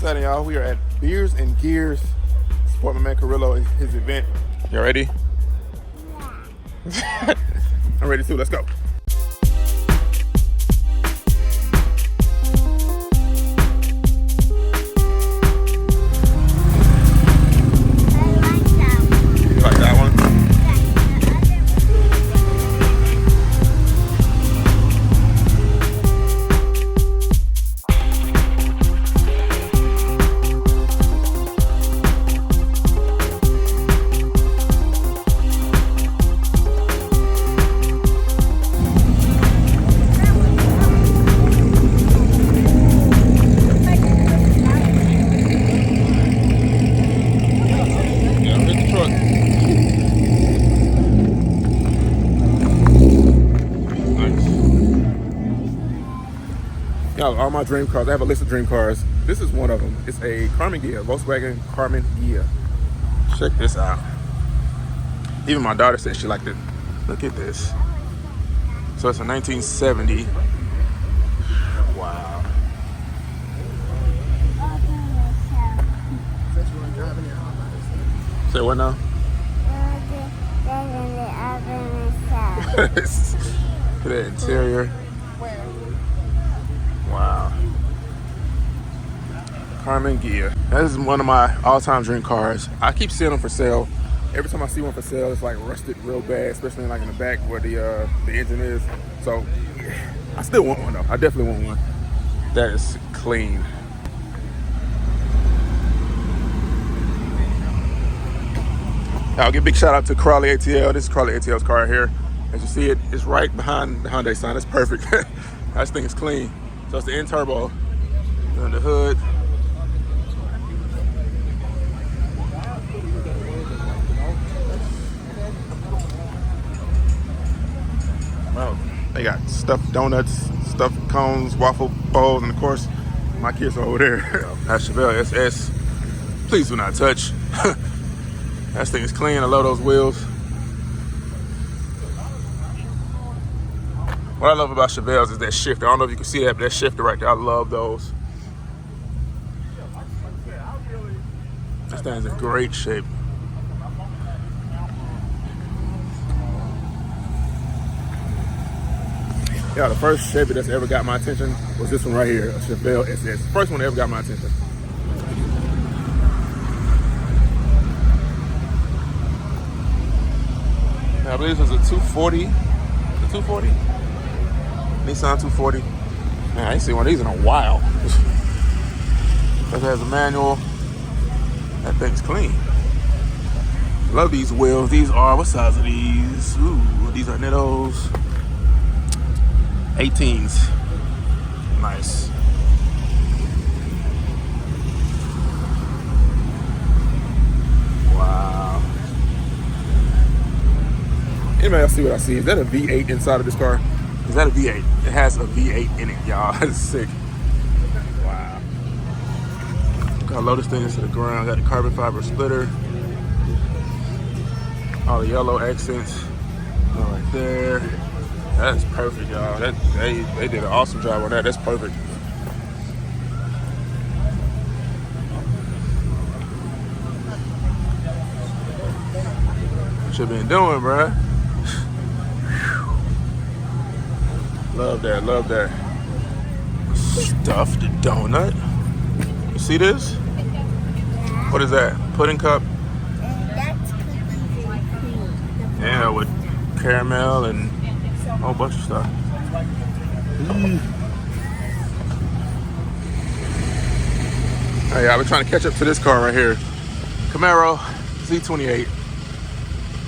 exciting, y'all. We are at Beers and Gears. Support my man Carrillo at his event. You ready? Yeah. I'm ready too. Let's go. You like that one? Y'all, all my dream cars. I have a list of dream cars. This is one of them. It's a Carmen Ghia, Volkswagen Carmen Ghia. Check this out. Even my daughter said she liked it. Look at this. So it's a 1970. Wow. Say what now? Look at the interior. Wow. Carmen Ghia. That is one of my all-time dream cars. I keep seeing them for sale. Every time I see one for sale, it's like rusted real bad, especially like in the back where the engine is. So yeah, I still want one though. I definitely want one. That is clean. I'll give a big shout out to Crawley ATL. This is Crawley ATL's car here. As you see it, it's right behind the Hyundai sign. It's perfect. This thing is clean. So it's the N-Turbo on the hood. Well, they got stuffed donuts, stuffed cones, waffle bowls, and of course, my kids are over there. That's Chevelle SS. Please do not touch. That thing is clean. I love those wheels. What I love about Chevelles is that shifter. I don't know if you can see that, but that shifter right there, I love those. This thing's in great shape. Yeah, the first Chevy that's ever got my attention was this one right here, a Chevelle SS. First one that ever got my attention. Now, I believe this was a 240. The 240? Nissan 240. Man, I ain't seen one of these in a while. It has a manual. That thing's clean. Love these wheels. These are, what size are these? Ooh, these are Nittos. 18s. Nice. Wow. Anybody else see what I see? Is that a V8 inside of this car? Is that a V8? It has a V8 in it, y'all. That's sick. Wow. Got to load this thing into the ground. Got the carbon fiber splitter. All the yellow accents. All right there. That's perfect, y'all. They did an awesome job on that. That's perfect. What you been doing, bruh? Love that, love that. Stuffed donut. You see this? What is that? Pudding cup? That's cookies and cream. Yeah, with caramel and a whole bunch of stuff. Hey, I've been trying to catch up to this car right here. Camaro Z28.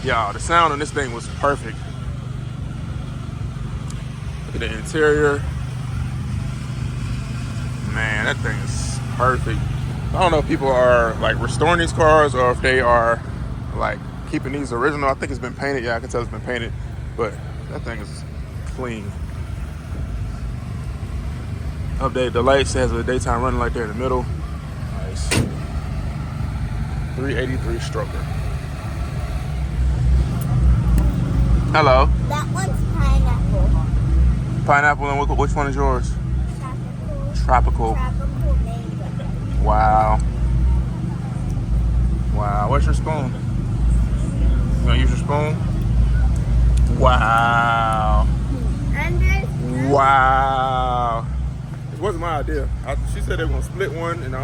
Y'all, the sound on this thing was perfect. Look at the interior. Man, that thing is perfect. I don't know if people are like restoring these cars or if they are like keeping these original. I think it's been painted. Yeah, I can tell it's been painted, but that thing is clean. Update the lights. It has a daytime running light there in the middle. Nice. 383 stroker. Hello. That one's pineapple. Pineapple, and which one is yours? Tropical. Tropical. Tropical mango. Wow. Wow. Where's your spoon? You gonna use your spoon? Wow. Wow. This wasn't my idea. She said they were gonna split one, and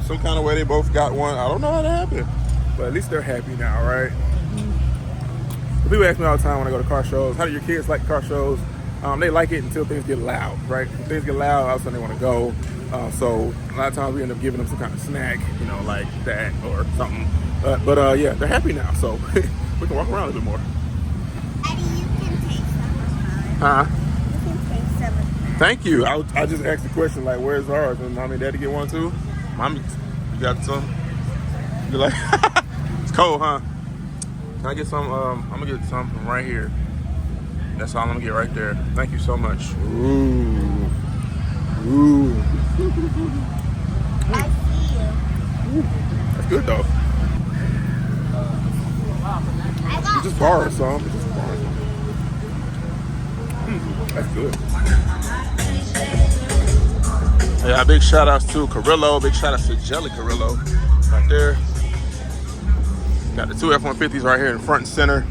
some kind of way they both got one. I don't know how that happened, but at least they're happy now, right? People ask me all the time when I go to car shows, how do your kids like car shows? They like it until things get loud, right? When things get loud, all of a sudden they want to go. So a lot of times we end up giving them some kind of snack, like that or something. But yeah, they're happy now, so we can walk around a little bit more. Daddy, you can take some of mine. Huh? You can take some of mine. Thank you. I just asked the question, like, where's ours? And mommy and daddy get one too? Mommy, you got some? You like? It's cold, huh? Can I get some? I'm gonna get some from right here. That's all I'm gonna get right there. Thank you so much. Ooh. Ooh. I see you. That's good though. I got You just borrowed some. You just borrowed some. That's good. Yeah, big shout outs to Carrillo. Big shout outs to Jelly Carrillo. Right there. Got the two F-150s right here in front and center.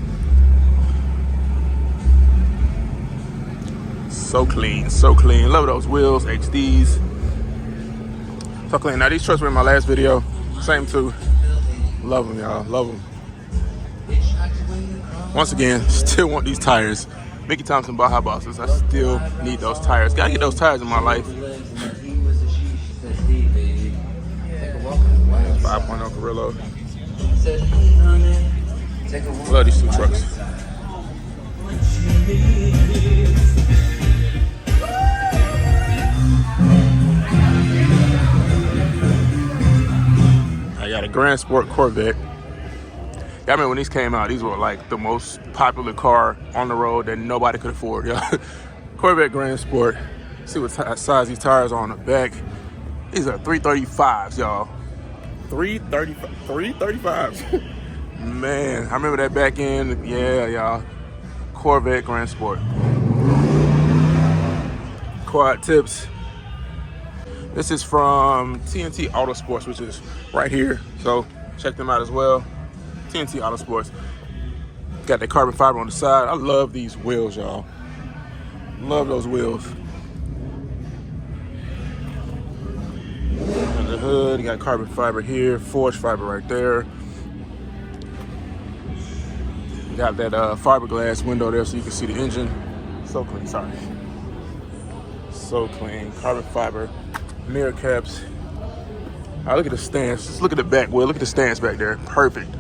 So clean, so clean. Love those wheels, HDs. So clean. Now these trucks were in my last video. Same two. Love them, y'all. Love them. Once again, still want these tires. Mickey Thompson Baja Bosses. I still need those tires. Gotta get those tires in my life. 5.0 Carrillo. Love these two trucks. I got a Grand Sport Corvette. I remember when these came out, these were like the most popular car on the road that nobody could afford. Corvette Grand Sport. See what size these tires are on the back. These are 335s, y'all. 335s. Man, I remember that back end. Yeah, y'all. Corvette Grand Sport. Quad tips. This is from TNT Autosports, which is right here. So check them out as well. TNT Autosports. Got that carbon fiber on the side. I love these wheels, y'all. Love those wheels. On the hood, you got carbon fiber here, forged fiber right there. You got that fiberglass window there so you can see the engine. So clean, sorry. So clean, carbon fiber, mirror caps. All right, look at the stance. Just look at the back wheel. Look at the stance back there. Perfect.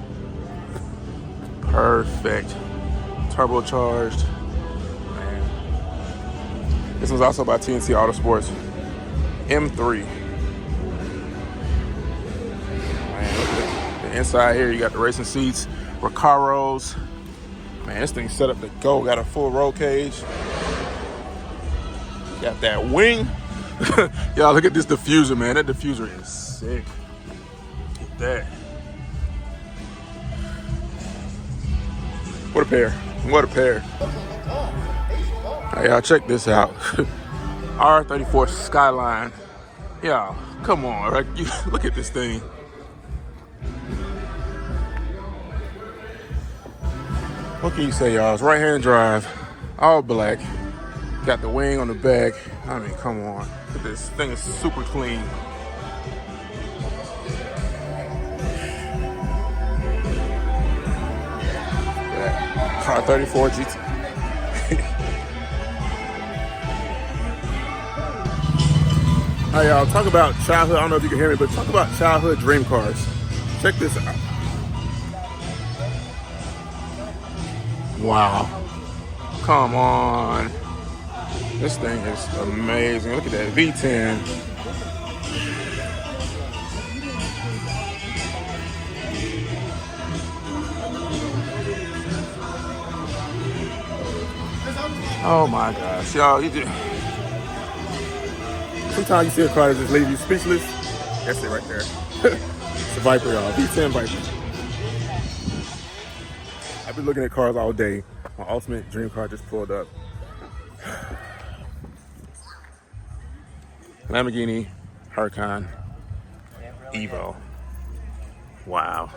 Perfect. Turbocharged. Man. This one's also by TNT Autosports. M3. Man, look at the inside here. You got the racing seats, Recaros. Man, this thing's set up to go. Got a full roll cage. Got that wing. Y'all, look at this diffuser, man. That diffuser is sick. Look at that. What a pair. What a pair. Hey, y'all, check this out. R34 Skyline. Y'all, come on, right? Look at this thing. What can you say, y'all? It's right-hand drive, all black. Got the wing on the back. I mean, come on. Look at this thing is super clean. R34 GT. Hey, y'all, talk about childhood. I don't know if you can hear me, but talk about childhood dream cars. Check this out. Wow. Come on. This thing is amazing. Look at that V10. Oh my gosh, y'all, sometimes you see a car that just leaves you speechless. That's it right there. It's a Viper, y'all, V10 Viper. I've been looking at cars all day. My ultimate dream car just pulled up. Lamborghini Huracan. Evo. Wow.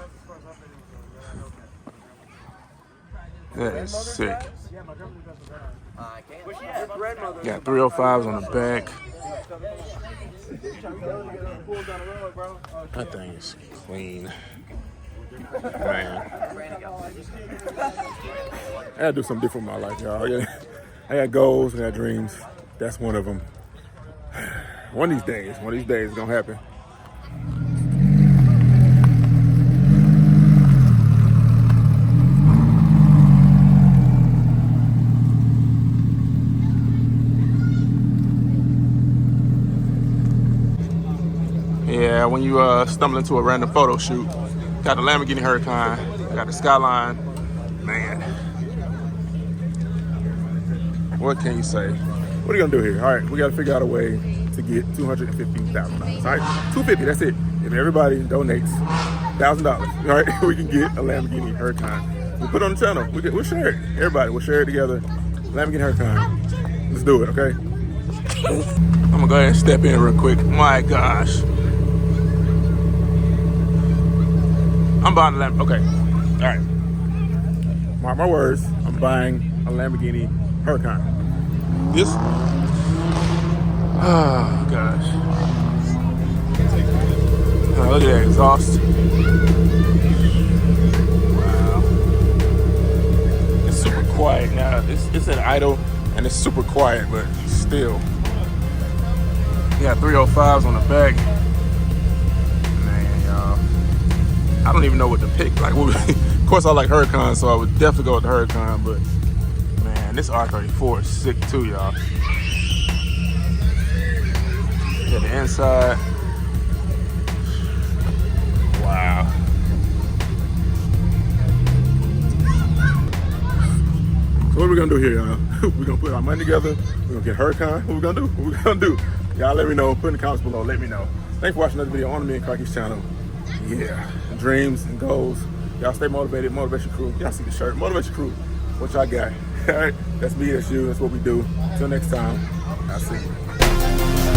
That is sick. Got 305s on the back. That thing is clean. Man. I gotta do something different with my life, y'all. I got goals, I got dreams. That's one of them. One of these days it's gonna happen. Yeah, when you stumble into a random photo shoot, got the Lamborghini Huracan, got the Skyline, man. What can you say? What are you gonna do here? All right, we gotta figure out a way to get $250,000. All right, $250, that's it. If everybody donates $1,000, all right, we can get a Lamborghini Huracan. We'll put it on the channel. We'll share it. Everybody, we'll share it together. Lamborghini Huracan. Let's do it, okay? I'm gonna go ahead and step in real quick. My gosh. I'm buying a Lamborghini. Okay, all right. Mark my words. I'm buying a Lamborghini Huracan. This. Oh gosh. Oh, look at that exhaust. Wow. It's super quiet now. It's at idle and it's super quiet, but still. You got 305s on the back. I don't even know what to pick. Like, of course, I like Huracan, so I would definitely go with the Huracan. But man, this R34 is sick too, y'all. Yeah, the inside. Wow. So what are we gonna do here, y'all? We're gonna put our money together. We're gonna get Huracan. What we gonna do? What we gonna do? Y'all let me know. Put in the comments below. Let me know. Thanks for watching another video on me and Cracky's channel. Yeah, dreams and goals. Y'all stay motivated. Motivation Crew. Y'all see the shirt. Motivation Crew. What y'all got? All right, that's me. That's you. That's what we do. Until next time, I'll see you.